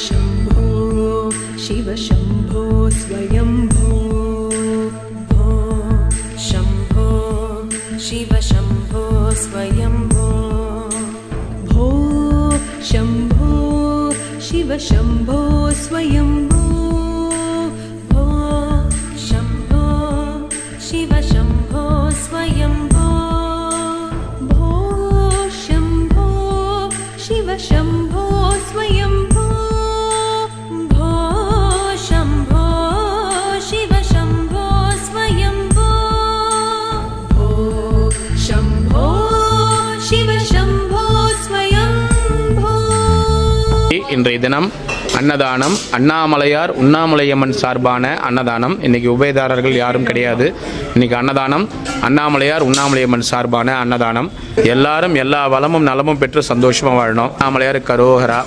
शम्भो शिव शम्भो स्वयम्भो भो शम्भो शिव शम्भो स्वयम्भो भो शम्भो शिव शम्भो स्वयम्भो भो शम्भो शिव शम्भो स्वयम्भो भो शम्भो शिव शम्भो स्वयम्भो भो शम्भो शिव शम्भो स्वयम्भो भो शम्भो शिव शम्भो स्वयम्भो। இன்றைய தினம் அன்னதானம் அண்ணாமலையார் உண்ணாமலையம்மன் சார்பான அன்னதானம். இன்றைக்கி உபயதாரர்கள் யாரும் கிடையாது. இன்றைக்கி அன்னதானம் அண்ணாமலையார் உண்ணாமலையம்மன் சார்பான அன்னதானம். எல்லாரும் எல்லா வளமும் நலமும் பெற்று சந்தோஷமாக வாழணும். அண்ணாமலையார் கரோகரா.